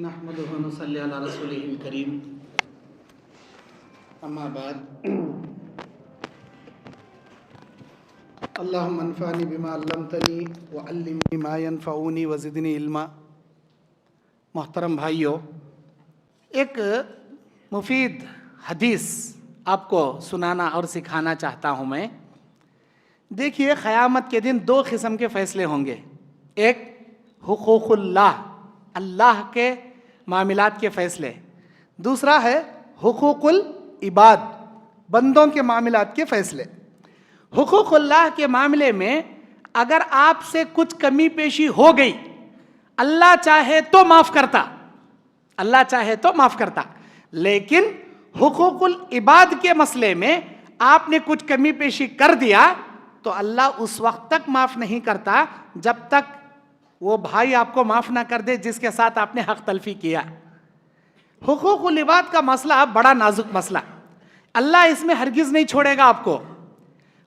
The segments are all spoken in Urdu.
نحمده ونصلي على رسوله الكريم اما بعد اللهم انفعني بما علمتني وعلمني ما ينفعني وزدني علما. محترم بھائیوں، ایک مفید حدیث آپ کو سنانا اور سکھانا چاہتا ہوں میں. دیکھیے، قیامت کے دن دو قسم کے فیصلے ہوں گے. ایک حقوق اللہ کے معاملات کے فیصلے، دوسرا ہے حقوق العباد، بندوں کے معاملات کے فیصلے. حقوق اللہ کے معاملے میں اگر آپ سے کچھ کمی پیشی ہو گئی، اللہ چاہے تو معاف کرتا، اللہ چاہے تو معاف کرتا. لیکن حقوق العباد کے مسئلے میں آپ نے کچھ کمی پیشی کر دیا تو اللہ اس وقت تک معاف نہیں کرتا جب تک وہ بھائی آپ کو معاف نہ کر دے جس کے ساتھ آپ نے حق تلفی کیا. حقوق العباد کا مسئلہ بڑا نازک مسئلہ، اللہ اس میں ہرگز نہیں چھوڑے گا آپ کو.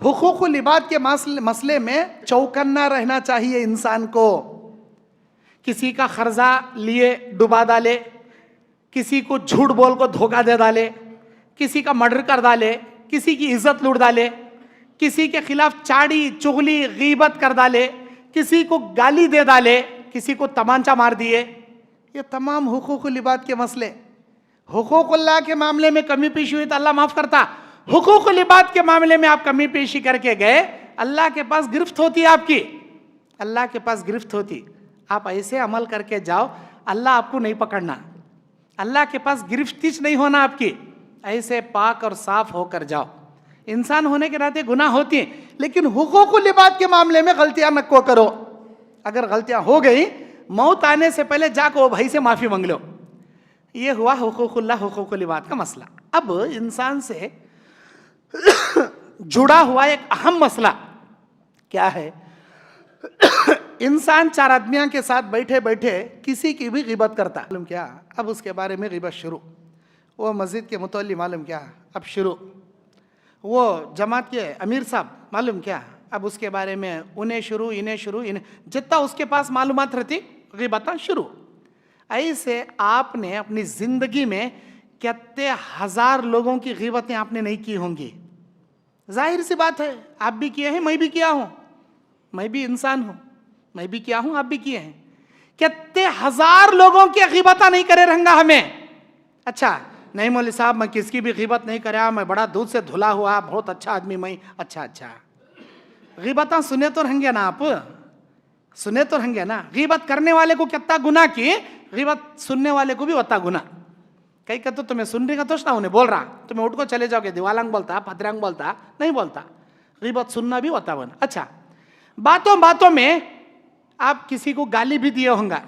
حقوق العباد کے مسئلے میں چوکنا رہنا چاہیے انسان کو. کسی کا قرضہ لیے ڈبا ڈالے، کسی کو جھوٹ بول کو دھوکہ دے ڈالے، کسی کا مرڈر کر ڈالے، کسی کی عزت لوٹ ڈالے، کسی کے خلاف چاڑی چغلی غیبت کر ڈالے، کسی کو گالی دے ڈالے، کسی کو تمانچہ مار دیے. یہ تمام حقوق العباد کے مسئلے. حقوق اللہ کے معاملے میں کمی پیشی ہوئی تو اللہ معاف کرتا. حقوق العباد کے معاملے میں آپ کمی پیشی کر کے گئے، اللہ کے پاس گرفت ہوتی ہے آپ کی، اللہ کے پاس گرفت ہوتی. آپ ایسے عمل کر کے جاؤ، اللہ آپ کو نہیں پکڑنا، اللہ کے پاس گرفتیش نہیں ہونا آپ کی. ایسے پاک اور صاف ہو کر جاؤ. انسان ہونے کے ناطے گناہ ہوتی ہیں، لیکن حقوق العباد کے معاملے میں غلطیاں نہ کو کرو. اگر غلطیاں ہو گئی، موت آنے سے پہلے جا کے وہ بھائی سے معافی مانگ لو. یہ ہوا حقوق اللہ حقوق العباد کا مسئلہ. اب انسان سے جڑا ہوا ایک اہم مسئلہ کیا ہے؟ انسان چار آدمیاں کے ساتھ بیٹھے بیٹھے کسی کی بھی غیبت کرتا، معلوم کیا اب اس کے بارے میں غیبت شروع. وہ مسجد کے متولی، معلوم کیا اب شروع. وہ جماعت کے امیر صاحب، معلوم کیا اب اس کے بارے میں انہیں شروع جتنا اس کے پاس معلومات رہتی غیبتاں شروع. ایسے آپ نے اپنی زندگی میں کتنے ہزار لوگوں کی غیبتیں آپ نے نہیں کی ہوں گی. ظاہر سی بات ہے، آپ بھی کیے ہیں، میں بھی کیا ہوں، میں بھی انسان ہوں، میں بھی کیا ہوں، آپ بھی کیے ہیں. کتنے ہزار لوگوں کی غیبتیں نہیں کرے رہنگا ہمیں. اچھا نہیں مولوی صاحب، میں کس کی بھی غیبت نہیں کریا، میں بڑا دودھ سے دھلا ہوا بہت اچھا آدمی میں. اچھا غیبتاں سنے تو رہیں گے نا، آپ سنے تو رہیں گے نا. غیبت کرنے والے کو کتنا گناہ کی، غیبت سننے والے کو بھی اتنا گناہ. کئی کہ تو تمہیں سن رہی گا تو نہ انہیں بول رہا، تمہیں اٹھ کو چلے جاؤ گے، دیوالنگ بولتا پترنگ بولتا نہیں بولتا. غیبت سننا بھی ہوتا بنا. اچھا، باتوں میں آپ کسی کو گالی بھی دیے ہوں گا،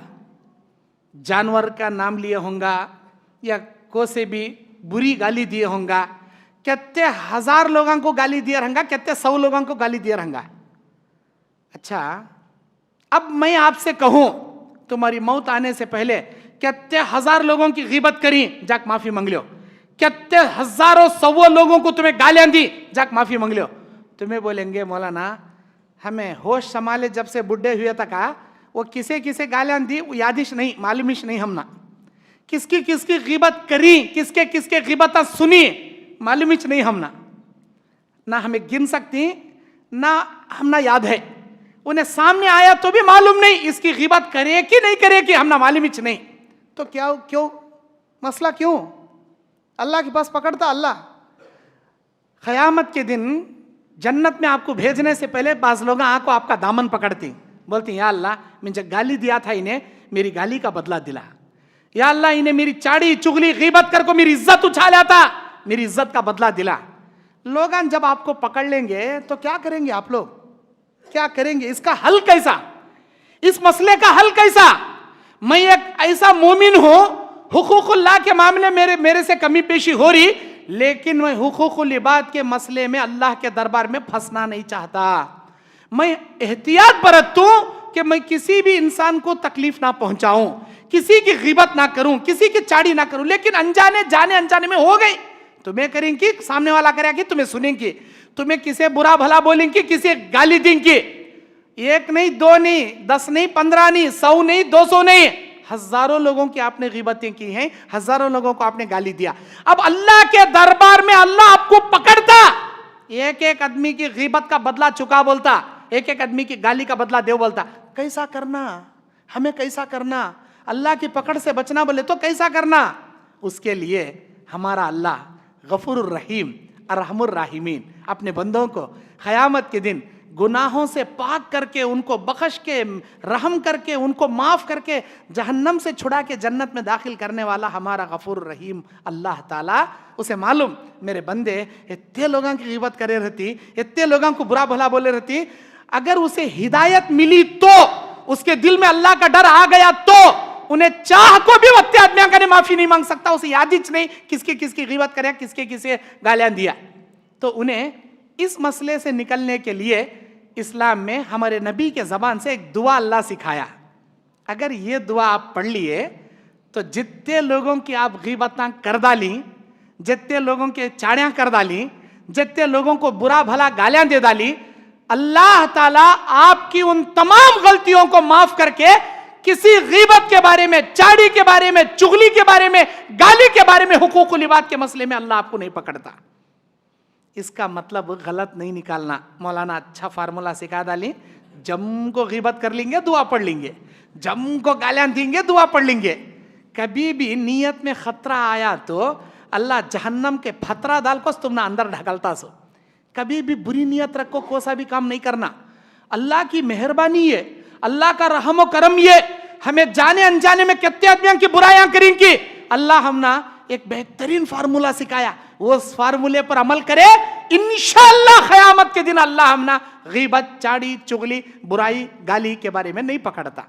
جانور کا نام لیے ہوں گا، یا کو سے بھی بری گالی دیے ہوں گا. کتنے ہزار لوگوں کو گالی دیا رہنگا، کتنے 100 لوگوں کو گالی دیا رہنگا. اچھا، اب میں آپ سے کہوں تمہاری موت آنے سے پہلے کتنے ہزار لوگوں کی غیبت کری، جاک معافی مانگ لو. کتنے ہزاروں 100 لوگوں کو تمہیں گالیاں دی، جاک معافی مانگ لو. تمہیں بولیں گے مولانا ہمیں ہوش سنبھالے جب سے بڈھے ہوئے تک وہ کسے گالیاں دی وہ یادش نہیں، معلومش نہیں ہم نا. کس کی غیبت کری، کس کے غیبتیں سنی معلومش نہیں ہم نہ ہمیں گن سکتی، نہ ہم نہ یاد ہے. انہیں سامنے آیا تو بھی معلوم نہیں اس کی غیبت کرے کہ نہیں کرے کہ ہم نہ معلومش نہیں. تو کیوں مسئلہ کیوں؟ اللہ کے پاس پکڑتا اللہ. قیامت کے دن جنت میں آپ کو بھیجنے سے پہلے بعض لوگ آپ کا دامن پکڑتی، بولتی یا اللہ مجھے گالی دیا تھا، انہیں میری گالی کا بدلہ دلا. یا اللہ انہیں میری چاڑی چغلی غیبت کر کو میری عزت اچھالا تھا، میری عزت کا بدلہ دلا. لوگان جب آپ کو پکڑ لیں گے تو کیا کریں گے؟ آپ لوگ کیا کریں گے؟ اس کا حل کیسا؟ اس مسئلے کا حل کیسا؟ میں ایک ایسا مومن ہوں، حقوق اللہ کے معاملے میرے سے کمی پیشی ہو رہی، لیکن میں حقوق العباد کے مسئلے میں اللہ کے دربار میں پھنسنا نہیں چاہتا. میں احتیاط برتوں کہ میں کسی بھی انسان کو تکلیف نہ پہنچاؤں، کسی کی غیبت نہ کروں، کسی کی چاڑی نہ کروں. لیکن انجانے میں ہو گئی، تمہیں کریں گی، سامنے والا کرے گی، تمہیں سنیں گی، تمہیں کسے برا بھلا بولیں گی، کسے گالی دیں گی. ایک نہیں، 2 نہیں، 10 نہیں، 15 نہیں، 100 نہیں، 200 نہیں، ہزاروں لوگوں کی آپ نے غیبتیں کی ہیں, ہزاروں لوگوں کو آپ نے گالی دیا. اب اللہ کے دربار میں اللہ آپ کو پکڑتا, ایک ایک آدمی کی غیبت کا بدلہ چکا بولتا, ایک ایک آدمی کی گالی کا بدلہ دیو بولتا. کیسا کرنا, ہمیں کیسا کرنا, اللہ کی پکڑ سے بچنا بولے تو کیسا کرنا. اس کے لیے ہمارا اللہ غفور الرحیم ارحم الراحمین اپنے بندوں کو قیامت کے دن گناہوں سے پاک کر کے, ان کو بخش کے, رحم کر کے, ان کو معاف کر کے, جہنم سے چھڑا کے جنت میں داخل کرنے والا ہمارا غفور الرحیم اللہ تعالیٰ. اسے معلوم میرے بندے اتنے لوگوں کی غیبت کرے رہتی, اتنے لوگوں کو برا بھلا بولے رہتی, اگر اسے ہدایت ملی تو, اس کے دل میں اللہ کا ڈر آ گیا تو انہیں چاہ کو بھی اتنے آدمیاں کا معافی نہیں مانگ سکتا. اسے یاد ہی نہیں کس کی غیبت کرے, کس کے گالیاں دیا. تو انہیں اس مسئلے سے نکلنے کے لیے اسلام میں ہمارے نبی کے زبان سے ایک دعا اللہ سکھایا. اگر یہ دعا آپ پڑھ لیے تو جتنے لوگوں کی آپ غیبتاں کر ڈالیں, جتنے لوگوں کے چاڑیاں کر ڈالیں, جتنے لوگوں کو برا بھلا گالیاں دے ڈالی, اللہ تعالیٰ آپ کی ان تمام غلطیوں کو معاف کر کے کسی غیبت کے بارے میں, چاڑی کے بارے میں, چغلی کے بارے میں, گالی کے بارے میں, حقوق العباد کے مسئلے میں اللہ آپ کو نہیں پکڑتا. اس کا مطلب غلط نہیں نکالنا. مولانا اچھا فارمولا سکھا ڈالیں, جم کو غیبت کر لیں گے دعا پڑھ لیں گے, جم کو گالیاں دیں گے دعا پڑھ لیں گے. کبھی بھی نیت میں خطرہ آیا تو اللہ جہنم کے پھترا ڈال کو تم نہ اندر ڈھکلتا سو. کبھی بھی بری نیت رکھو, کوسا بھی کام نہیں کرنا. اللہ کی مہربانی ہے, اللہ کا رحم و کرم یہ, ہمیں جانے انجانے میں کتنے آدمیاں کی برائیاں کریں کی, اللہ ہم نے ایک بہترین فارمولا سکھایا. وہ اس فارمولے پر عمل کرے, انشاءاللہ قیامت کے دن اللہ ہم نے غیبت, چاڑی, چغلی, برائی, گالی کے بارے میں نہیں پکڑتا.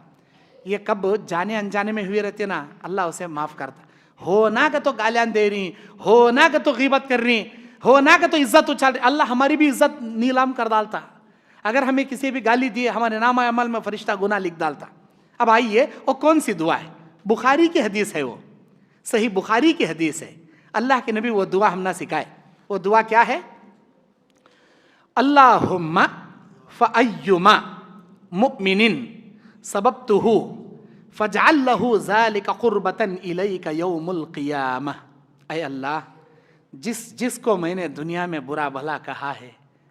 یہ کب جانے انجانے میں ہوئے رہتے نا, اللہ اسے معاف کرتا. ہونا کہ تو گالیاں دے رہی, ہونا کہ تو غیبت کر رہی, ہونا کہ تو عزت اچھال رہی, اللہ ہماری بھی عزت نیلام کر ڈالتا. اگر ہمیں کسی بھی گالی دیے ہمارے نام عمل میں فرشتہ گناہ لکھ ڈالتا. اب آئیے وہ کون سی دعا ہے, بخاری کی حدیث ہے, وہ صحیح بخاری کی حدیث ہے. اللہ کے نبی وہ دعا ہم نہ سکھائے. وہ دعا کیا ہے؟ اللہم فأیما مؤمن سببتہ فاجعل لہ ذالک قربۃ الیک یوم القیامہ. اے اللہ, جس کو میں نے دنیا میں برا بھلا کہا ہے,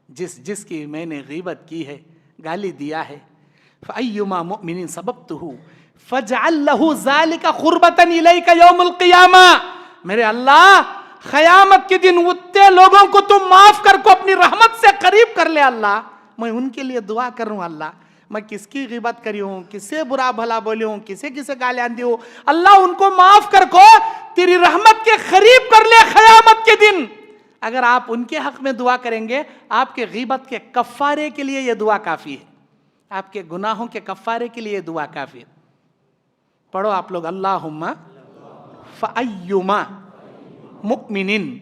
جس کی میں نے غیبت کی ہے, گالی دیا ہے, فأیما مؤمن سببتہ فاجعل لہ ذالک قربۃ الیک یوم القیامہ. میرے اللہ, قیامت کے دن اتنے لوگوں کو تم معاف کر کو اپنی رحمت سے قریب کر لے. اللہ میں ان کے لیے دعا کروں, اللہ میں کس کی غیبت کری ہوں, کس سے برا بھلا بولی ہوں, کسے گالیاں دی ہوں, اللہ ان کو معاف کر کو تیری رحمت کے قریب کر لے قیامت کے دن. اگر آپ ان کے حق میں دعا کریں گے, آپ کے غیبت کے کفارے کے لیے یہ دعا کافی ہے, آپ کے گناہوں کے کفارے کے لیے یہ دعا کافی ہے. پڑھو آپ لوگ, اللہم فأیما مؤمن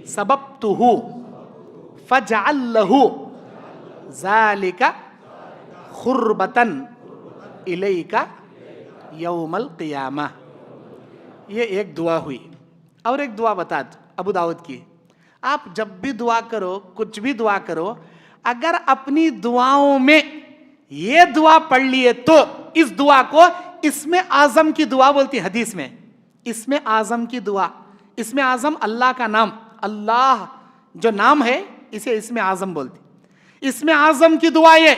سببتہ فاجعل لہ ذالک قربۃ الیک یوم القیامہ. یہ ایک دعا ہوئی. اور ایک دعا بتا دو, ابو داؤد کی. آپ جب بھی دعا کرو, کچھ بھی دعا کرو, اگر اپنی دعاؤں میں یہ دعا پڑھ لیے تو اس دعا کو اسم اعظم کی دعا بولتی. حدیث میں اسم اعظم کی دعا, اسم اعظم اللہ کا نام, اللہ جو نام ہے اسے اسم اعظم بولتی. اسم اعظم کی دعا یہ,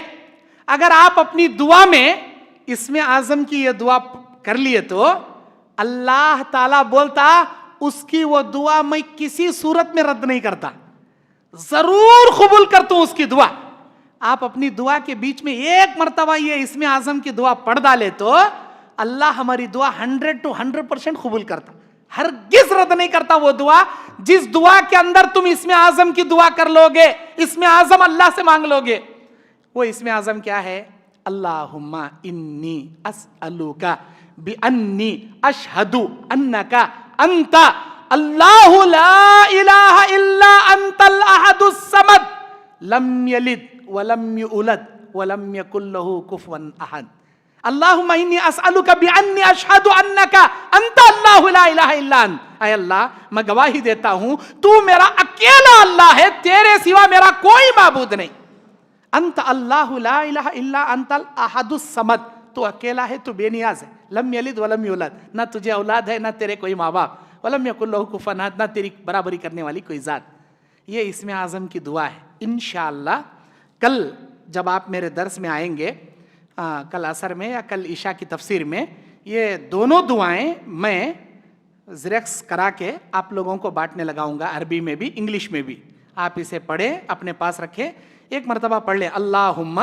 اگر آپ اپنی دعا میں اسم اعظم کی یہ دعا کر لیے تو اللہ تعالیٰ بولتا اس کی وہ دعا میں کسی صورت میں رد نہیں کرتا, ضرور قبول کرتا ہوں اس کی دعا. آپ اپنی دعا کے بیچ میں ایک مرتبہ یہ اسم اعظم کی دعا پڑھ ڈالے تو اللہ ہماری دعا 100% قبول کرتا, ہرگز رد نہیں کرتا. وہ دعا جس دعا کے اندر تم اسم اعظم کی دعا کر لو گے, اسم اعظم اللہ سے مانگ لو گے, وہ اسم اعظم کیا ہے؟ اللہم انی اسألوک بانی اشہد انک انت اللہ لا الہ الا انت الاحد الصمد لم یلد ولم یولد ولم یکن لہ کفوا احد. اللہم انی اسألوک بانی اشہد انک انت اللہ لا الہ الا انت. اے اللہ, میں گواہی دیتا ہوں تو میرا اکیلا اللہ ہے, تیرے سوا میرا کوئی معبود نہیں. انت اللہ لا الہ الا انت الاحد الصمد, تو اکیلا ہے, تو بے نیاز ہے. لم یلد ولم یولد, نہ تجھے اولاد ہے نہ تیرے کوئی ماں باپ. ولم یکن لہ کفوا احد, نہ تیری برابری کرنے والی کوئی ذات. یہ اسم اعظم کی دعا ہے. انشاءاللہ کل جب آپ میرے درس میں آئیں گے, کل عصر میں یا کل عشاء کی تفسیر میں, یہ دونوں دعائیں میں زیرکس کرا کے آپ لوگوں کو بانٹنے لگاؤں گا, عربی میں بھی انگلش میں بھی. آپ اسے پڑھیں, اپنے پاس رکھیں, ایک مرتبہ پڑھ لیں. اللہم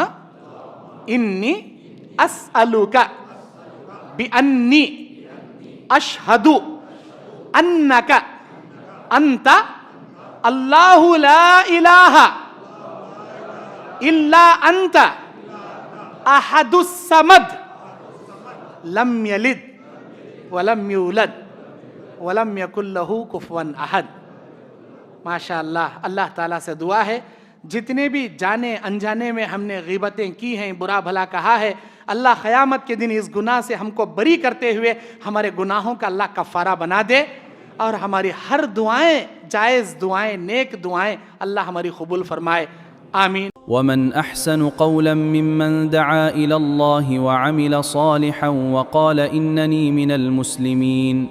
انی اسألک بانی اشہد انک انت اللہ لا الہ الا انت احد الصمد لم یلد ولم یولد ولم یکن لہ کفوا احد. ماشاء اللہ. اللہ تعالیٰ سے دعا ہے جتنے بھی جانے انجانے میں ہم نے غیبتیں کی ہیں, برا بھلا کہا ہے, اللہ قیامت کے دن اس گناہ سے ہم کو بری کرتے ہوئے ہمارے گناہوں کا اللہ کفارہ بنا دے, اور ہماری ہر دعائیں, جائز دعائیں, نیک دعائیں اللہ ہماری قبول فرمائے. آمین. ومن احسن قولا ممن دعا الى الله وعمل صالحا وقال انني من المسلمين.